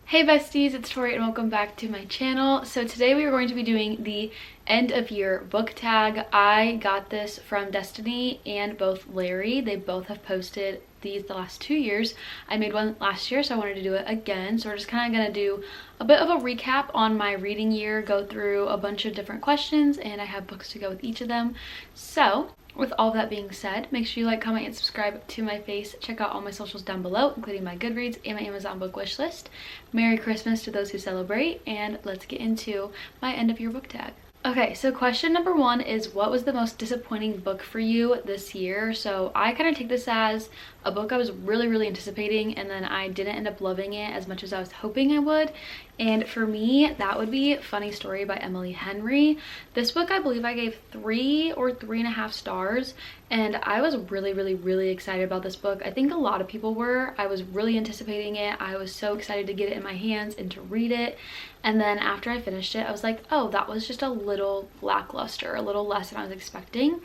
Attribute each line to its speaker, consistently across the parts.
Speaker 1: Hey besties, it's Tori and welcome back to my channel. So today we are going to be doing the end of year book tag. I got this from Destiny and both Larry. They both have posted these the last 2 years. I made one last year, so I wanted to do it again. So we're just kind of going to do a bit of a recap on my reading year, go through a bunch of different questions, and I have books to go with each of them. So with all that being said, make sure you like, comment, and subscribe to my face. Check out all my socials down below, including my Goodreads and my Amazon book wish list. Merry Christmas to those who celebrate, and let's get into my end of year book tag. Okay, so question number one is, what was the most disappointing book for you this year? So I kind of take this as a book I was really anticipating, and then I didn't end up loving it as much as I was hoping I would. And for me, that would be Funny Story by Emily Henry. This book, I believe I gave 3 or 3.5 stars, and I was really excited about this book. I think a lot of people were. I was really anticipating it. I was so excited to get it in my hands and to read it. And then after I finished it, I was like, oh, that was just a little lackluster, a little less than I was expecting.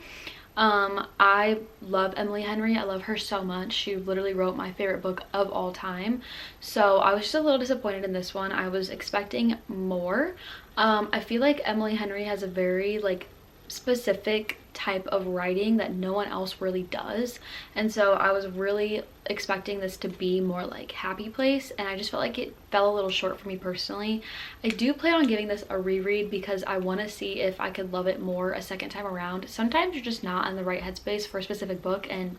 Speaker 1: I love Emily Henry. I love her so much. She literally wrote my favorite book of all time. So I was just a little disappointed in this one. I was expecting more. I feel like Emily Henry has a very specific type of writing that no one else really does, and so I was really expecting this to be more like Happy Place, and I just felt like it fell a little short for me personally. I do plan on giving this a reread because I want to see if I could love it more a second time around. Sometimes you're just not in the right headspace for a specific book and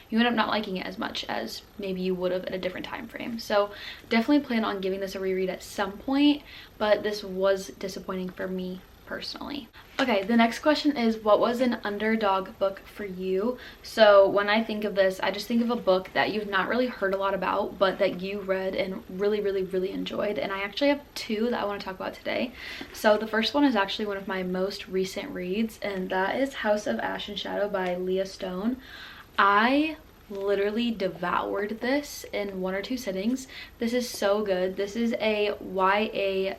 Speaker 1: you end up not liking it as much as maybe you would have at a different time frame. So definitely plan on giving this a reread at some point, but this was disappointing for me personally. Okay, the next question is, what was an underdog book for you? So when I think of this, I just think of a book that you've not really heard a lot about, but that you read and really enjoyed. And I actually have 2 that I want to talk about today. So the first one is actually one of my most recent reads, and that is House of Ash and Shadow by Leah Stone. I literally devoured this in 1 or 2 sittings. This is so good. This is a YA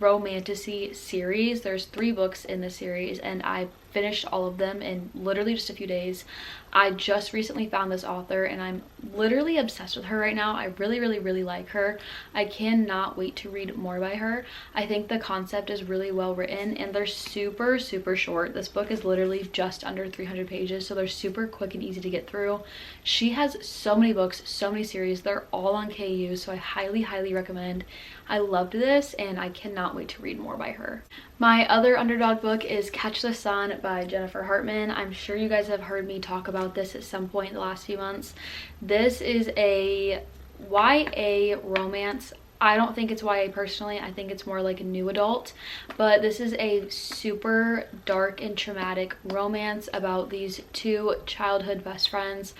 Speaker 1: romantasy series. There's 3 books in the series, and I finished all of them in literally just a few days. I just recently found this author and I'm literally obsessed with her right now. I really like her. I cannot wait to read more by her. I think the concept is really well written, and they're super short. This book is literally just under 300 pages, so they're super quick and easy to get through. She has so many books, so many series. They're all on KU, so I highly recommend. I loved this and I cannot wait to read more by her. My other underdog book is Catch the Sun by Jennifer Hartman. I'm sure you guys have heard me talk about this at some point in the last few months. This is a YA romance. I don't think it's YA personally. I think it's more like a new adult, but this is a super dark and traumatic romance about these 2 childhood best friends.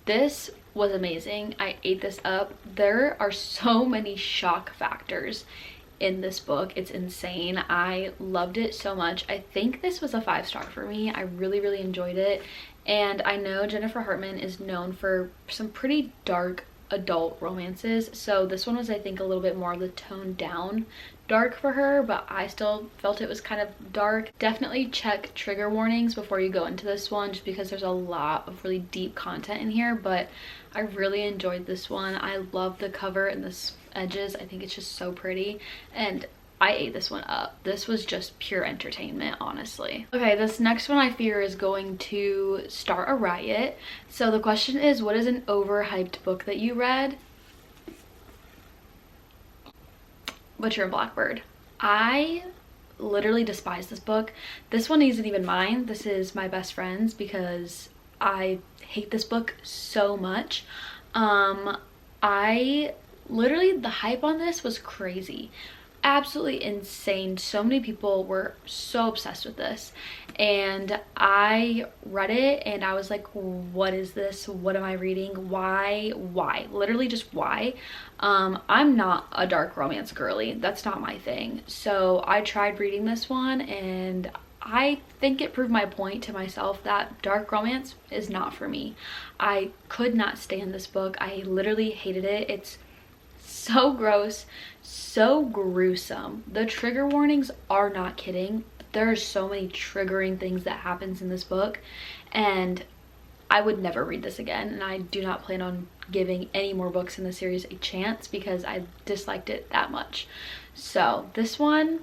Speaker 1: This was amazing. I ate this up. There are so many shock factors in this book. It's insane. I loved it so much. I think this was a 5-star for me. I really enjoyed it, and I know Jennifer Hartman is known for some pretty dark adult romances, so this one was, I think, a little bit more of the toned down dark for her, but I still felt it was kind of dark. Definitely check trigger warnings before you go into this one, just because there's a lot of really deep content in here, but I really enjoyed this one. I love the cover and the edges. I think it's just so pretty, and I ate this one up. This was just pure entertainment, honestly. Okay, this next one I fear is going to start a riot. So the question is, what is an overhyped book that you read? Butcher and Blackbird. I literally despise this book. This one isn't even mine. This is my best friend's because I hate this book so much. I literally, the hype on this was crazy. Absolutely insane. So many people were so obsessed with this, and I read it and I was like, what is this? What am I reading? Why literally just why? I'm not a dark romance girly. That's not my thing. So I tried reading this one, and I think it proved my point to myself that dark romance is not for me. I could not stand this book. I literally hated it. It's so gross, so gruesome. The trigger warnings are not kidding. There are so many triggering things that happens in this book, and I would never read this again, and I do not plan on giving any more books in the series a chance because I disliked it that much. So this one,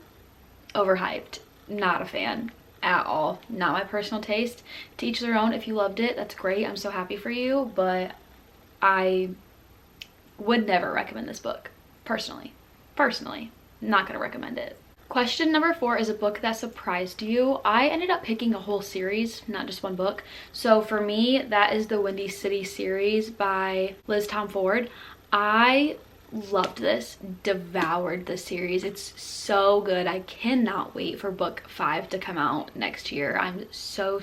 Speaker 1: overhyped. Not a fan at all. Not my personal taste. To each their own. If you loved it, that's great. I'm so happy for you, but I would never recommend this book. Personally, not gonna recommend it. Question number 4 is a book that surprised you. I ended up picking a whole series, not just one book. So for me, that is the Windy City series by Liz Tom Ford. I loved this, devoured this series. It's so good. I cannot wait for book 5 to come out next year. I'm so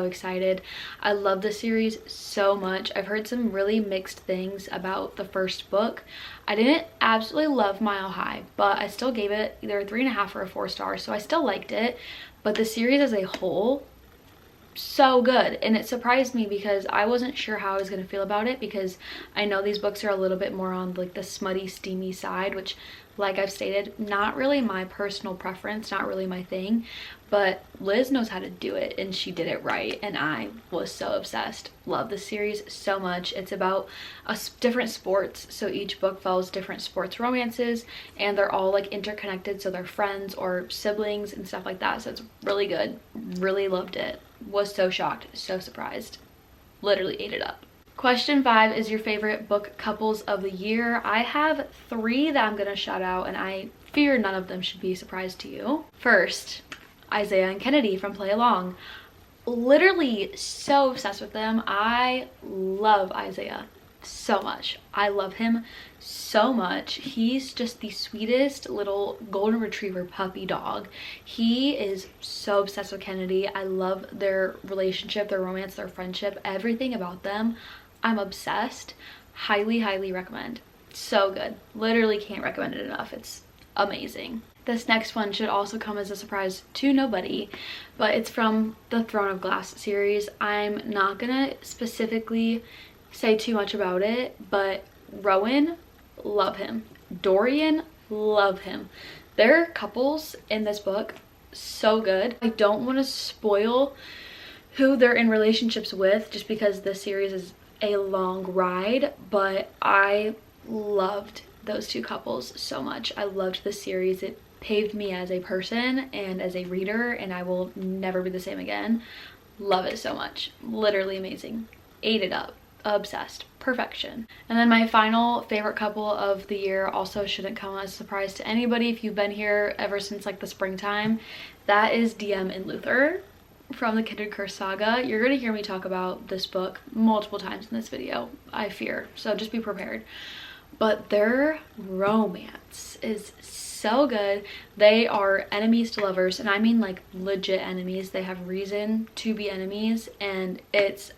Speaker 1: excited. I love the series so much. I've heard some really mixed things about the first book. I didn't absolutely love Mile High, but I still gave it either a 3.5 or a 4 stars, so I still liked it. But the series as a whole, so good. And it surprised me because I wasn't sure how I was going to feel about it, because I know these books are a little bit more on like the smutty, steamy side, which, like I've stated, not really my personal preference, not really my thing. But Liz knows how to do it, and she did it right, and I was so obsessed. Love the series so much. It's about different sports, so each book follows different sports romances, and they're all like interconnected, so they're friends or siblings and stuff like that. So it's really good. Really loved it. Was so shocked, so surprised. Literally ate it up. Question 5 is your favorite book couples of the year. I have 3 that I'm gonna shout out, and I fear none of them should be a surprise to you. First, Isaiah and Kennedy from Play Along. Literally so obsessed with them. I love Isaiah so much. I love him so much. He's just the sweetest little golden retriever puppy dog. He is so obsessed with Kennedy. I love their relationship, their romance, their friendship, everything about them. I'm obsessed. Highly recommend. So good. Literally can't recommend it enough. It's amazing. This next one should also come as a surprise to nobody, but it's from the Throne of Glass series. I'm not gonna specifically say too much about it, but Rowan, love him. Dorian, love him. Their couples in this book, so good. I don't want to spoil who they're in relationships with just because this series is a long ride, but I loved those 2 couples so much. I loved the series. It paved me as a person and as a reader, and I will never be the same again. Love it so much. Literally amazing. Ate it up. Obsessed. Perfection. And then my final favorite couple of the year also shouldn't come as a surprise to anybody if you've been here ever since like the springtime. That is DM and Luther from the Kindred Curse saga. You're going to hear me talk about this book multiple times in this video, I fear, so just be prepared. But their romance is so good. They are enemies to lovers, and I mean like legit enemies. They have reason to be enemies, and it's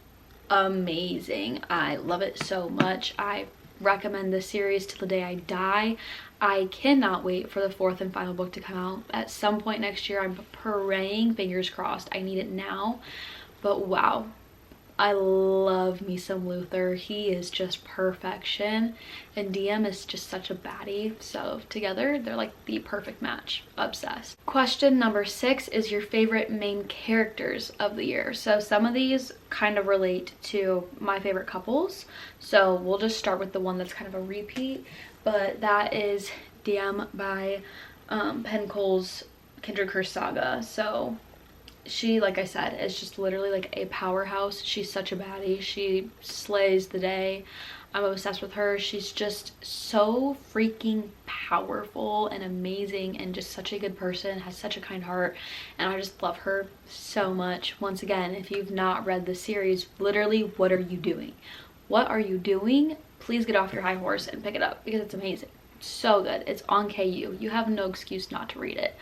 Speaker 1: amazing. I love it so much. I recommend this series till the day I die. I cannot wait for the 4th and final book to come out at some point next year. I'm praying, fingers crossed. I need it now. But wow, I love me some Luther. He is just perfection, and DM is just such a baddie. So together they're like the perfect match. Obsessed. Question number 6 is your favorite main characters of the year. So some of these kind of relate to my favorite couples, so we'll just start with the one that's kind of a repeat, but that is DM by Penn Cole's Kindred Curse saga. So she, like I said, is just literally like a powerhouse. She's such a baddie. She slays the day. I'm obsessed with her. She's just so freaking powerful and amazing, and just such a good person, has such a kind heart, and I just love her so much. Once again, if you've not read the series, literally, what are you doing? What are you doing? Please get off your high horse and pick it up, because it's amazing. It's so good. It's on KU. You have no excuse not to read it.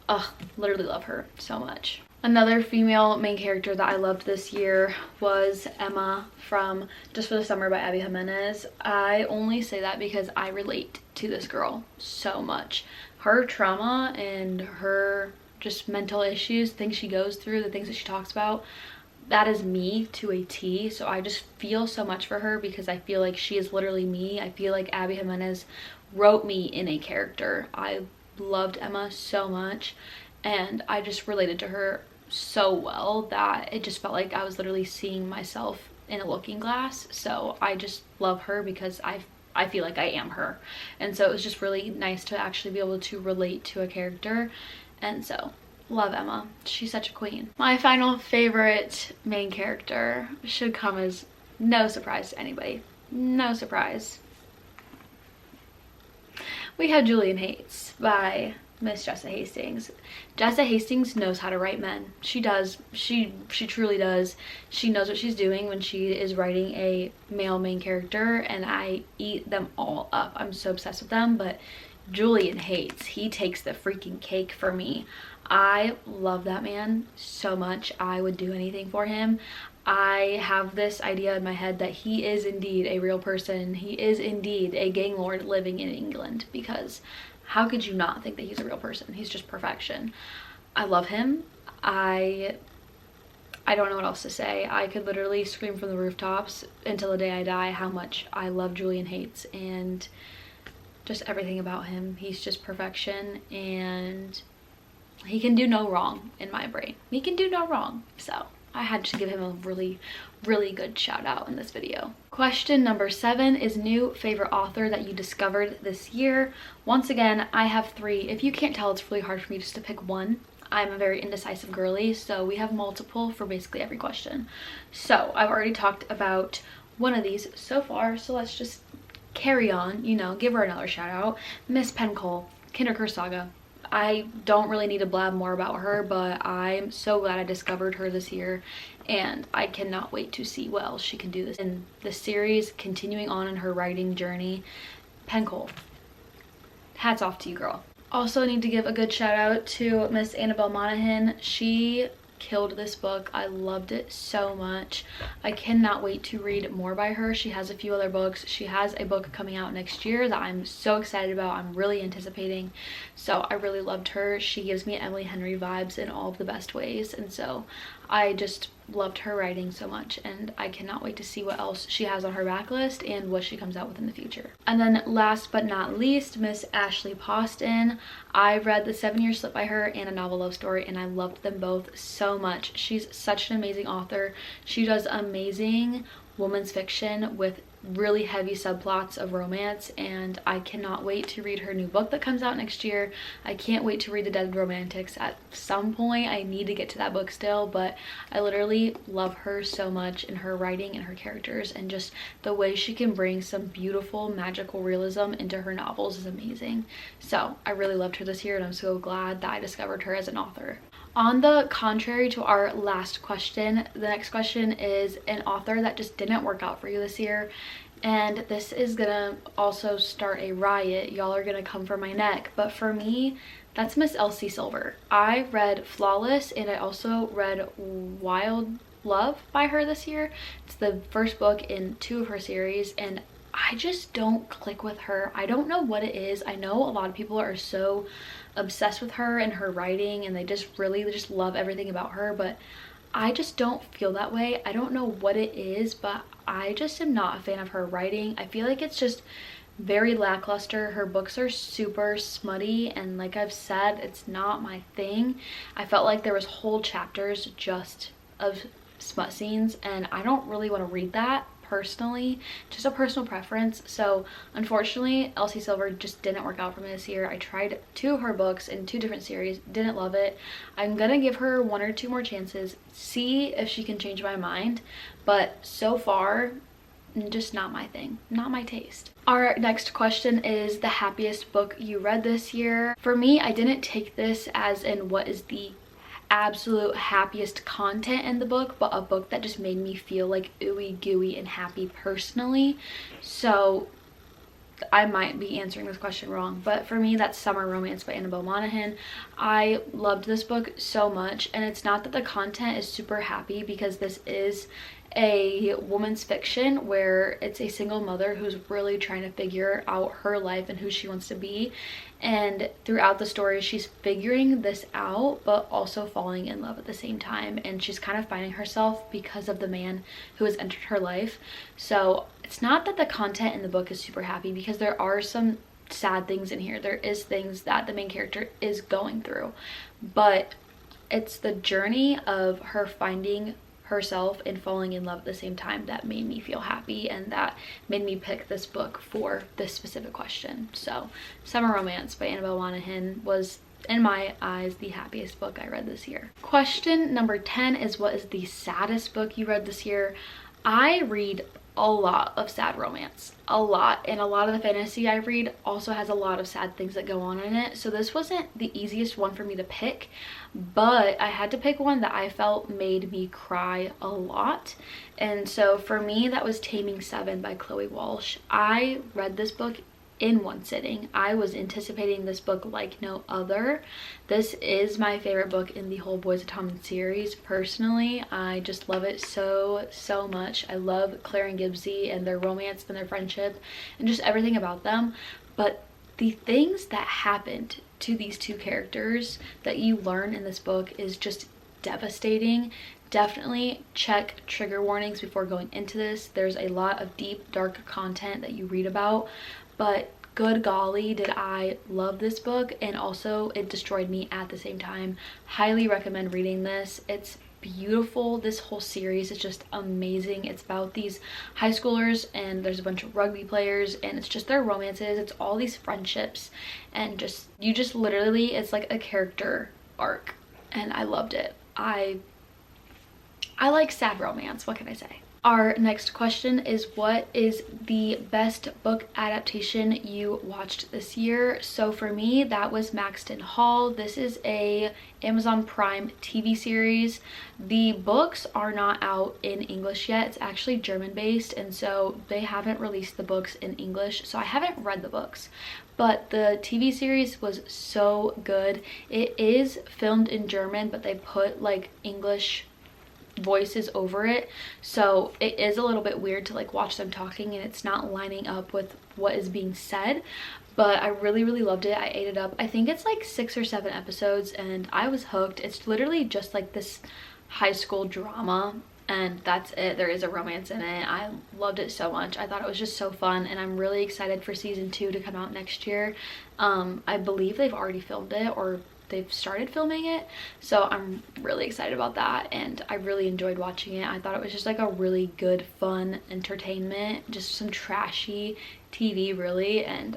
Speaker 1: Ugh, literally love her so much. Another female main character that I loved this year was Emma from Just for the Summer by Abby Jimenez. I only say that because I relate to this girl so much. Her trauma and her just mental issues, things she goes through, the things that she talks about, that is me to a T. So I just feel so much for her because I feel like she is literally me. I feel like Abby Jimenez wrote me in a character. I loved Emma so much, and I just related to her so well that it just felt like I was literally seeing myself in a looking glass. So I just love her because I feel like I am her. And so it was just really nice to actually be able to relate to a character. And so love Emma. She's such a queen. My final favorite main character should come as no surprise to anybody. No surprise. We have Julian Hates by Miss Jessa Hastings. Jessa Hastings knows how to write men. She does. She truly does. She knows what she's doing when she is writing a male main character, and I eat them all up. I'm so obsessed with them, but Julian Hates, he takes the freaking cake for me. I love that man so much. I would do anything for him. I have this idea in my head that he is indeed a real person. He is indeed a gang lord living in England, because how could you not think that he's a real person? He's just perfection. I love him. I don't know what else to say. I could literally scream from the rooftops until the day I die how much I love Julian Hates and just everything about him. He's just perfection, and he can do no wrong in my brain. He can do no wrong. So I had to give him a really good shout out in this video. Question number 7 is new favorite author that you discovered this year. Once again, I have 3. If you can't tell, it's really hard for me just to pick one. I'm a very indecisive girly, so we have multiple for basically every question. So I've already talked about one of these so far, so let's just carry on, you know, give her another shout out. Miss Pencole, Kindercurse Saga. I don't really need to blab more about her, but I'm so glad I discovered her this year, and I cannot wait to see what else she can do this in the series, continuing on in her writing journey. Pencole, hats off to you, girl. Also need to give a good shout out to Miss Annabelle Monaghan. She killed this book. I loved it so much. I cannot wait to read more by her. She has a few other books. She has a book coming out next year that I'm so excited about. I'm really anticipating. So I really loved her. She gives me Emily Henry vibes in all of the best ways, and so I just loved her writing so much, and I cannot wait to see what else she has on her backlist and what she comes out with in the future. And then last but not least, Miss Ashley Poston. I read The 7-Year Slip by her and A Novel Love Story, and I loved them both so much. She's such an amazing author. She does amazing women's fiction with really heavy subplots of romance, and I cannot wait to read her new book that comes out next year. I can't wait to read The Dead Romantics at some point. I need to get to that book still, but I literally love her so much in her writing and her characters, and just the way she can bring some beautiful magical realism into her novels is amazing. So I really loved her this year, and I'm so glad that I discovered her as an author. On the contrary to our last question, the next question is an author that just didn't work out for you this year. And this is gonna also start a riot. Y'all are gonna come for my neck. But for me, that's Miss Elsie Silver. I read Flawless, and I also read Wild Love by her this year. It's the first book in 2 of her series, and I just don't click with her. I don't know what it is. I know a lot of people are so obsessed with her and her writing, and they just really just love everything about her, but I just don't feel that way. I don't know what it is, but I just am not a fan of her writing. I feel like it's just very lackluster. Her books are super smutty, and like I've said, it's not my thing. I felt like there was whole chapters just of smut scenes, and I don't really want to read that personally, just a personal preference. So unfortunately, Elsie Silver just didn't work out for me this year. I tried 2 of her books in 2 different series, didn't love it. I'm gonna give her 1 or 2 more chances, see if she can change my mind, but so far, just not my thing, not my taste. Our next question is the happiest book you read this year. For me, I didn't take this as in what is the absolute happiest content in the book, but a book that just made me feel like ooey gooey and happy personally. So I might be answering this question wrong, but for me, that's Summer Romance by Annabelle Monaghan. I loved this book so much, and it's not that the content is super happy, because this is a woman's fiction where it's a single mother who's really trying to figure out her life and who she wants to be, and throughout the story she's figuring this out but also falling in love at the same time, and she's kind of finding herself because of the man who has entered her life. So it's not that the content in the book is super happy, because there are some sad things in here. There is things that the main character is going through, but it's the journey of her finding herself and falling in love at the same time that made me feel happy, and that made me pick this book for this specific question. So Summer Romance by Annabelle Monaghan was, in my eyes, the happiest book I read this year. Question number 10 is, what is the saddest book you read this year? I read a lot of sad romance, a lot, and a lot of the fantasy I read also has a lot of sad things that go on in it, so this wasn't the easiest one for me to pick, but I had to pick one that I felt made me cry a lot. And so for me, that was Taming Seven by Chloe Walsh. I read this book in one sitting. I was anticipating this book like no other. This is my favorite book in the whole Boys of Tommen series. Personally, I just love it so much. I love Claire and Gibbsy and their romance and their friendship and just everything about them. But the things that happened to these two characters that you learn in this book is just devastating. Definitely check trigger warnings before going into this. There's a lot of deep, dark content that you read about, but good golly, did I love this book, and also it destroyed me at the same time. Highly recommend reading this. It's beautiful. This whole series is just amazing. It's about these high schoolers, and there's a bunch of rugby players, and it's just their romances. It's all these friendships, and you just literally, it's like a character arc, and I loved it. I like sad romance, what can I say? Our next question is, what is the best book adaptation you watched this year? So for me, that was Maxton Hall. This is a Amazon Prime TV series. The books are not out in English yet. It's actually German based, and so they haven't released the books in English, so I haven't read the books. But the TV series was so good. It is filmed in German, but they put like English voices over it, so it is a little bit weird to like watch them talking and it's not lining up with what is being said, but I really loved it. I ate it up. I think it's like 6 or 7 episodes and I was hooked. It's literally just like this high school drama, and that's it. There is a romance in it. I loved it so much. I thought it was just so fun, and I'm really excited for season 2 to come out next year. I believe they've already filmed it, or they've started filming it, so I'm really excited about that, and I really enjoyed watching it. I thought it was just like a really good, fun entertainment, just some trashy TV really, and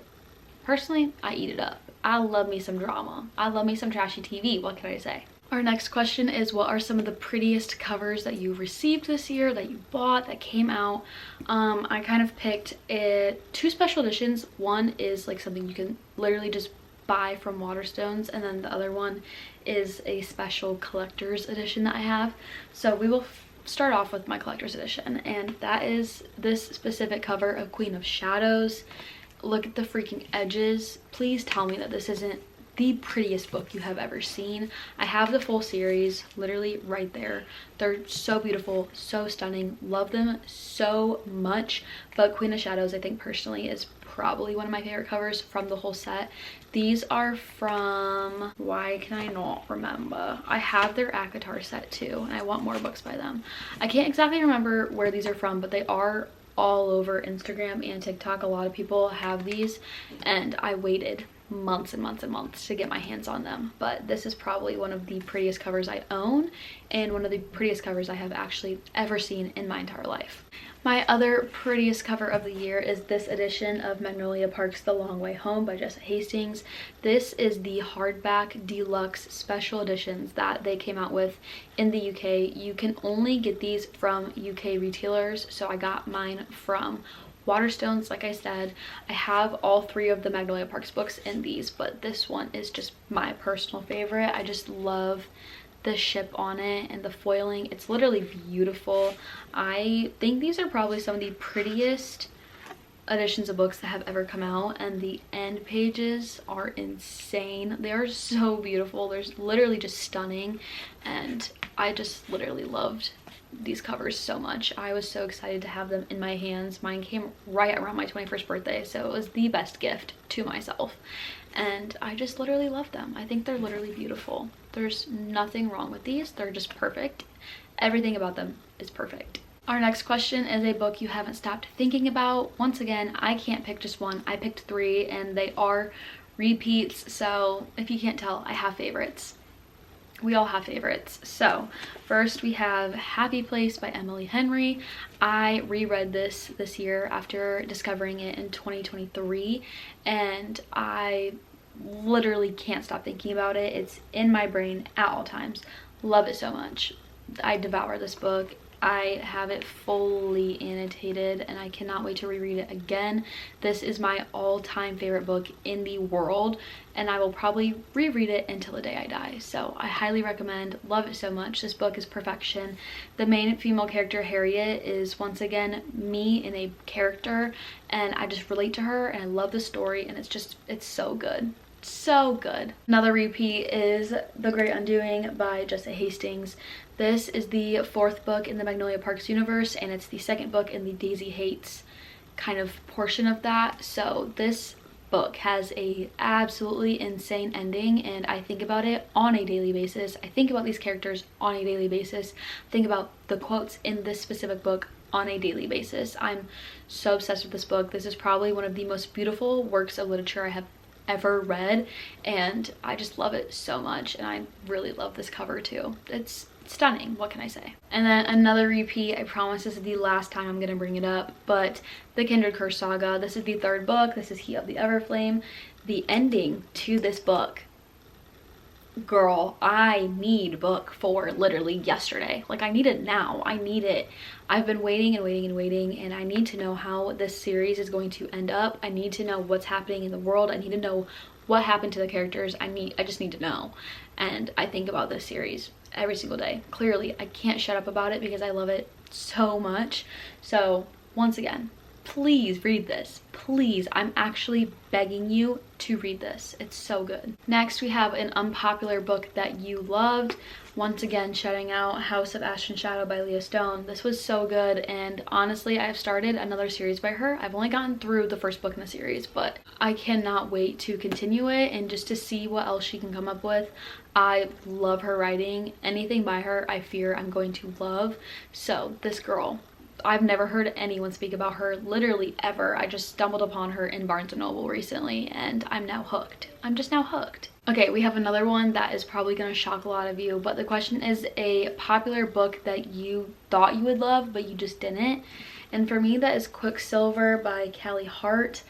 Speaker 1: personally, I eat it up. I love me some drama. I love me some trashy TV, what can I say? Our next question is, what are some of the prettiest covers that you received this year, that you bought, that came out? I kind of picked 2 special editions. One is like something you can literally just buy from Waterstones, and then the other one is a special collector's edition that I have. So we will start off with my collector's edition, and that is this specific cover of Queen of Shadows. Look at the freaking edges. Please tell me that this isn't the prettiest book you have ever seen. I have the full series literally right there. They're so beautiful, so stunning, love them so much, but Queen of Shadows I think personally is probably one of my favorite covers from the whole set. These are from, why can I not remember? I have their ACOTAR set too, and I want more books by them. I can't exactly remember where these are from, but they are all over Instagram and TikTok. A lot of people have these, and I waited months and months and months to get my hands on them, but this is probably one of the prettiest covers I own, and one of the prettiest covers I have actually ever seen in my entire life. My other prettiest cover of the year is this edition of Magnolia Park's The Long Way Home by Jessa Hastings. This is the hardback deluxe special editions that they came out with in the UK. You can only get these from UK retailers, so I got mine from Waterstones. Like I said, I have all 3 of the Magnolia Parks books in these, but this one is just my personal favorite. I just love the ship on it and the foiling. It's literally beautiful. I think these are probably some of the prettiest editions of books that have ever come out, and the end pages are insane. They are so beautiful. They're literally just stunning, and I just literally loved these covers so much. I was so excited to have them in my hands. Mine came right around my 21st birthday, so it was the best gift to myself, and I just literally love them. I think they're literally beautiful. There's nothing wrong with these. They're just perfect. Everything about them is perfect. Our next question is a book you haven't stopped thinking about. Once again, I can't pick just one. I picked 3, and they are repeats, so if you can't tell, I have favorites. we all have favorites. So first we have Happy Place by Emily Henry. I reread this year after discovering it in 2023, and I literally can't stop thinking about it. It's in my brain at all times. Love it so much. I devour this book. I have it fully annotated and I cannot wait to reread it again. This is my all-time favorite book in the world, and I will probably reread it until the day I die. So I highly recommend. Love it so much. This book is perfection. The main female character, Harriet, is once again me in a character, and I just relate to her and I love the story, and it's so good. So good. Another repeat is The Great Undoing by Jessa Hastings. This is the 4th book in the Magnolia Parks universe, and it's the 2nd book in the Daisy Hates kind of portion of that. So this book has a absolutely insane ending, and I think about it on a daily basis. I think about these characters on a daily basis. Think about the quotes in this specific book on a daily basis. I'm so obsessed with this book. This is probably one of the most beautiful works of literature I have ever read, and I just love it so much, and I really love this cover too. It's stunning. What can I say? And then another repeat, I promise this is the last time I'm gonna bring it up, but the Kindred Curse Saga. This is the 3rd book. This is Heat of the Everflame. The ending to this book, girl, I need book 4 literally yesterday. Like, I need it now. I need it. I've been waiting and waiting and waiting, and I need to know how this series is going to end up. I need to know what's happening in the world. I need to know what happened to the characters. I just need to know. And I think about this series every single day. Clearly, I can't shut up about it because I love it so much. So once again, please read this. Please, I'm actually begging you to read this. It's so good. Next, we have an unpopular book that you loved. Once again, shouting out House of Ash and Shadow by Leah Stone. This was so good, and honestly, I have started another series by her. I've only gotten through the 1st book in the series, but I cannot wait to continue it and just to see what else she can come up with. I love her writing. Anything by her, I fear I'm going to love. So this girl, I've never heard anyone speak about her literally ever. I just stumbled upon her in Barnes & Noble recently, and I'm now hooked. I'm just now hooked. Okay, we have another one that is probably going to shock a lot of you, but the question is a popular book that you thought you would love, but you just didn't. And for me, that is Quicksilver by Callie Hart.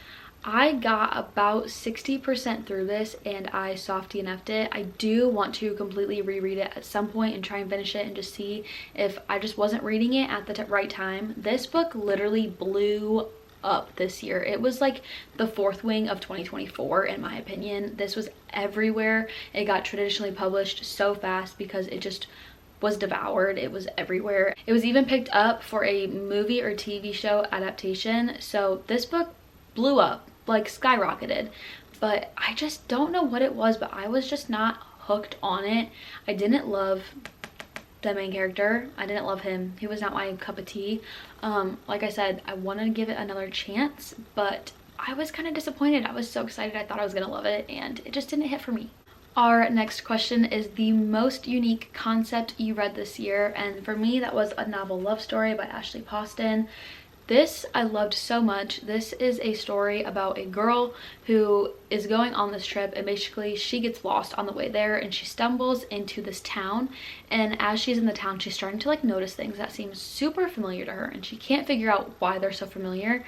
Speaker 1: I got about 60% through this and I softy DNF'd it. I do want to completely reread it at some point and try and finish it and just see if I just wasn't reading it at the right time. This book literally blew up this year. It was like the 4th wing of 2024 in my opinion. This was everywhere. It got traditionally published so fast because it just was devoured. It was everywhere. It was even picked up for a movie or TV show adaptation. So this book blew up, like skyrocketed, but I just don't know what it was, but I was just not hooked on it. I didn't love the main character. I didn't love him. He was not my cup of tea. Like I said, I wanted to give it another chance, but I was kind of disappointed. I was so excited. I thought I was gonna love it, and it just didn't hit for me. Our next question is the most unique concept you read this year, and for me that was A Novel Love Story by Ashley Poston. This I loved so much. This is a story about a girl who is going on this trip, and basically she gets lost on the way there and she stumbles into this town, and as she's in the town she's starting to like notice things that seem super familiar to her, and she can't figure out why they're so familiar.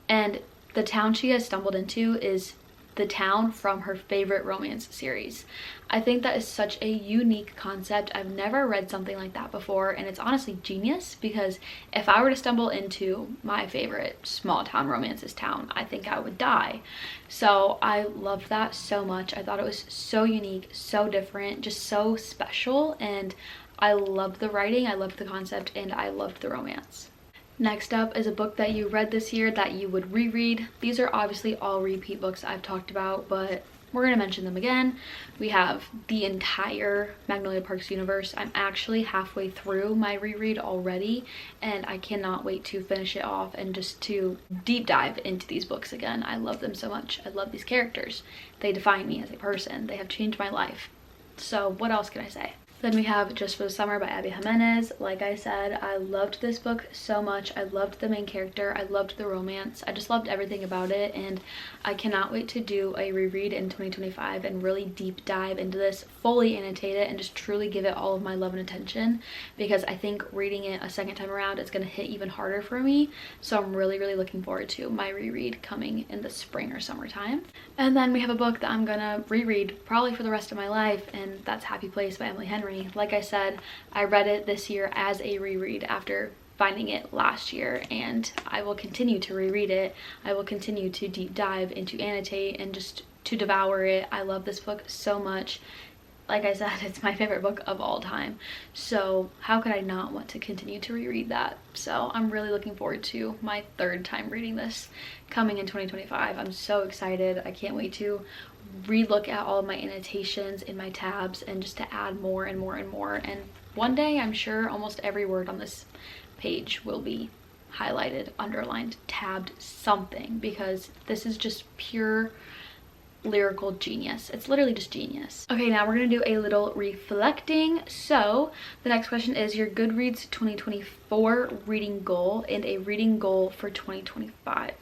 Speaker 1: And the town she has stumbled into is the town from her favorite romance series. I think that is such a unique concept. I've never read something like that before, and it's honestly genius because if I were to stumble into my favorite small town romances town, I think I would die. So I loved that so much. I thought it was so unique, so different, just so special, and I loved the writing, I loved the concept, and I loved the romance. Next up is a book that you read this year that you would reread. These are obviously all repeat books I've talked about, but we're going to mention them again. We have the entire Magnolia Parks universe. I'm actually halfway through my reread already, and I cannot wait to finish it off and just to deep dive into these books again. I love them so much. I love these characters. They define me as a person. They have changed my life. So what else can I say? Then we have Just for the Summer by Abby Jimenez. Like I said, I loved this book so much. I loved the main character. I loved the romance. I just loved everything about it, and I cannot wait to do a reread in 2025 and really deep dive into this, fully annotate it, and just truly give it all of my love and attention, because I think reading it a second time around it's going to hit even harder for me. So I'm really looking forward to my reread coming in the spring or summertime. And then we have a book that I'm gonna reread probably for the rest of my life, and that's Happy Place by Emily Henry. Like I said, I read it this year as a reread after finding it last year, and I will continue to reread it. I will continue to deep dive into annotate and just to devour it. I love this book so much. Like I said, it's my favorite book of all time, so how could I not want to continue to reread that? So I'm really looking forward to my third time reading this coming in 2025. I'm so excited. I can't wait to re-look at all of my annotations in my tabs and just to add more and more and more. And one day I'm sure almost every word on this page will be highlighted, underlined, tabbed, something, because this is just pure lyrical genius. It's literally just genius. Okay, now we're gonna do a little reflecting. So the next question is your Goodreads 2024 reading goal and a reading goal for 2025.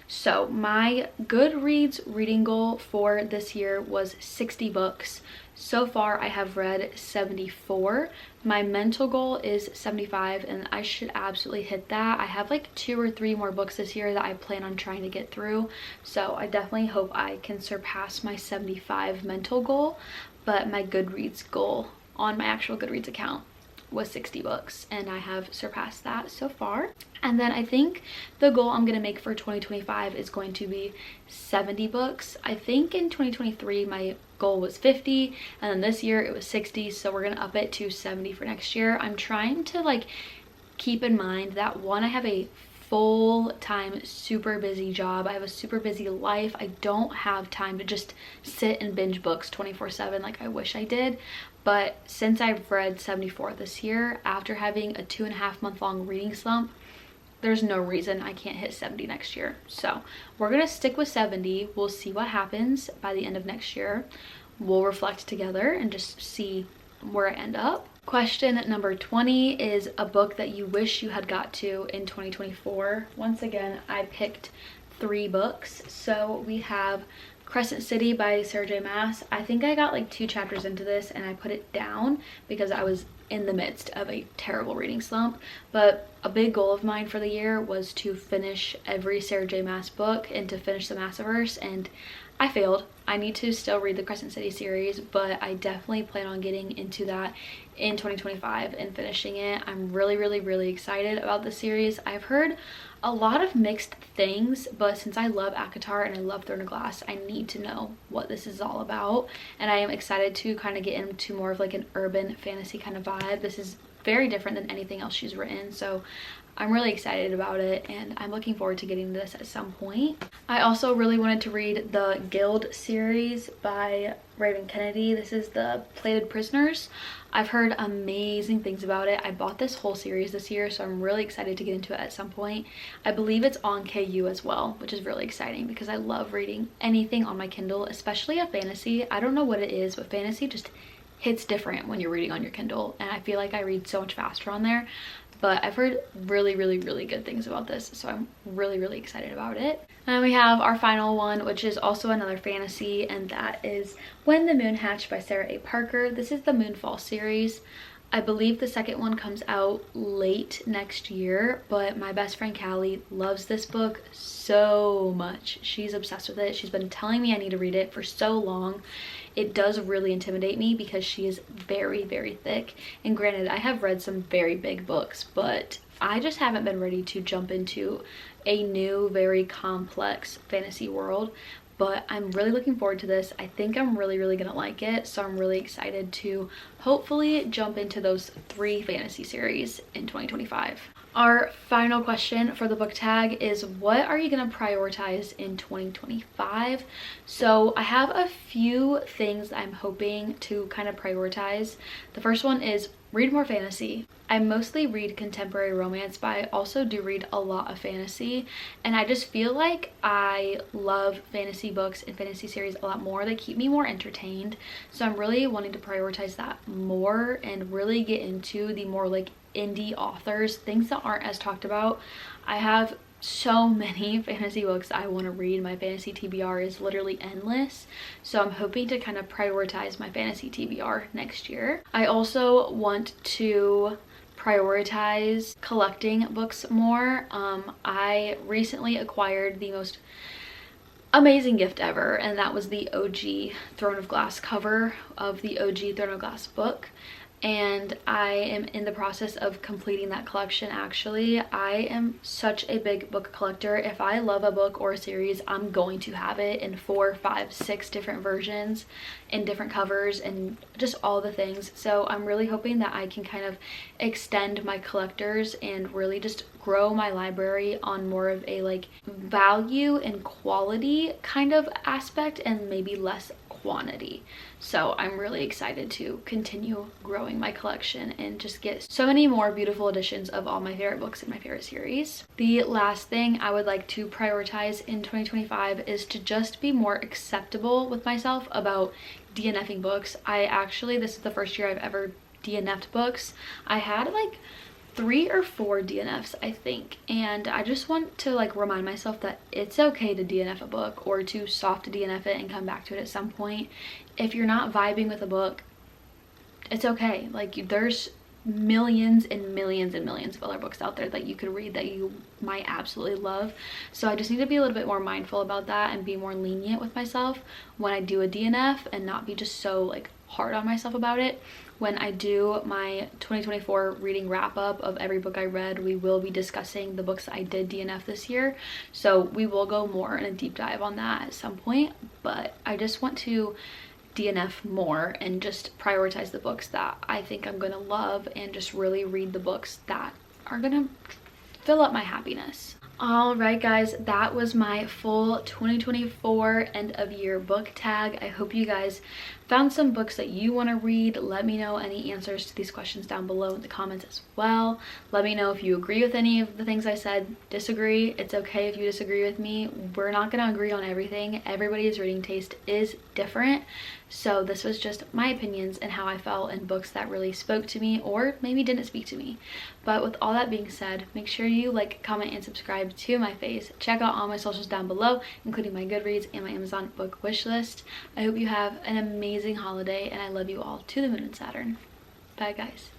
Speaker 1: So my Goodreads reading goal for this year was 60 books. So far I have read 74. My mental goal is 75, and I should absolutely hit that. I have like 2 or 3 more books this year that I plan on trying to get through, so I definitely hope I can surpass my 75 mental goal. But my Goodreads goal on my actual Goodreads account was 60 books, and I have surpassed that so far. And then I think the goal I'm gonna make for 2025 is going to be 70 books. I think in 2023 my goal was 50, and then this year it was 60, so we're gonna up it to 70 for next year. I'm trying to like keep in mind that, one, I have a full-time super busy job. I have a super busy life. I don't have time to just sit and binge books 24/7 like I wish I did. But since I've read 74 this year, after having a 2.5-month long reading slump, there's no reason I can't hit 70 next year. So we're gonna stick with 70. We'll see what happens by the end of next year. We'll reflect together and just see where I end up. Question number 20 is a book that you wish you had got to in 2024. Once again, I picked 3 books. So we have Crescent City by Sarah J. Maas. I think I got like 2 chapters into this and I put it down because I was in the midst of a terrible reading slump. But a big goal of mine for the year was to finish every Sarah J. Maas book and to finish the Massiverse, and I failed. I need to still read the Crescent City series, but I definitely plan on getting into that in 2025 and finishing it. I'm really excited about the series. I've heard a lot of mixed things, but since I love ACOTAR and I love Throne of Glass, I need to know what this is all about, and I am excited to kind of get into more of like an urban fantasy kind of vibe. This is very different than anything else she's written, so I'm really excited about it, and I'm looking forward to getting this at some point. I also really wanted to read the Guild series by Raven Kennedy. This is the Plated Prisoners. I've heard amazing things about it. I bought this whole series this year, so I'm really excited to get into it at some point. I believe it's on KU as well, which is really exciting because I love reading anything on my Kindle, especially a fantasy. I don't know what it is, but fantasy just hits different when you're reading on your Kindle, and I feel like I read so much faster on there. But I've heard really good things about this, so I'm really excited about it. And we have our final one, which is also another fantasy, and that is When the Moon Hatched by Sarah A. Parker. This is the Moonfall series. I believe the second one comes out late next year, but my best friend Callie loves this book so much. She's obsessed with it. She's been telling me I need to read it for so long. It does really intimidate me because she is very thick. And granted, I have read some very big books, but I just haven't been ready to jump into a new, very complex fantasy world. But I'm really looking forward to this. I think I'm really gonna like it, so I'm really excited to hopefully jump into those 3 fantasy series in 2025. Our final question for the book tag is, what are you going to prioritize in 2025? So I have a few things I'm hoping to kind of prioritize. The first one is read more fantasy. I mostly read contemporary romance, but I also do read a lot of fantasy, and I just feel like I love fantasy books and fantasy series a lot more. They keep me more entertained, so I'm really wanting to prioritize that more and really get into the more like indie authors, things that aren't as talked about. I have so many fantasy books I want to read. My fantasy TBR is literally endless, so I'm hoping to kind of prioritize my fantasy TBR next year. I also want to prioritize collecting books more. I recently acquired the most amazing gift ever, and that was the OG Throne of Glass cover of the OG Throne of Glass book, and I am in the process of completing that collection. Actually, I am such a big book collector. If I love a book or a series, I'm going to have it in 4, 5, 6 different versions, in different covers, and just all the things. So I'm really hoping that I can kind of extend my collectors and really just grow my library on more of a like value and quality kind of aspect, and maybe less quantity. So I'm really excited to continue growing my collection and just get so many more beautiful editions of all my favorite books in my favorite series. The last thing I would like to prioritize in 2025 is to just be more acceptable with myself about DNFing books. This is the first year I've ever DNF'd books. I had like 3 or 4 DNFs, I think, and I just want to like remind myself that it's okay to DNF a book, or to soft DNF it and come back to it at some point. If you're not vibing with a book, it's okay. Like, there's millions and millions and millions of other books out there that you could read that you might absolutely love. So I just need to be a little bit more mindful about that and be more lenient with myself when I do a DNF, and not be just so like hard on myself about it. When I do my 2024 reading wrap up of every book I read, we will be discussing the books that I did DNF this year, so we will go more in a deep dive on that at some point. But I just want to DNF more and just prioritize the books that I think I'm gonna love, and just really read the books that are gonna fill up my happiness. All right, guys, that was my full 2024 end of year book tag. I hope you guys found some books that you want to read. Let me know any answers to these questions down below in the comments as well. Let me know if you agree with any of the things I said, disagree. It's okay if you disagree with me. We're not going to agree on everything. Everybody's reading taste is different. So this was just my opinions and how I felt in books that really spoke to me, or maybe didn't speak to me. But with all that being said, make sure you like, comment, and subscribe to my face. Check out all my socials down below, including my Goodreads and my Amazon book wish list. I hope you have an amazing holiday, and I love you all to the moon and Saturn. Bye, guys.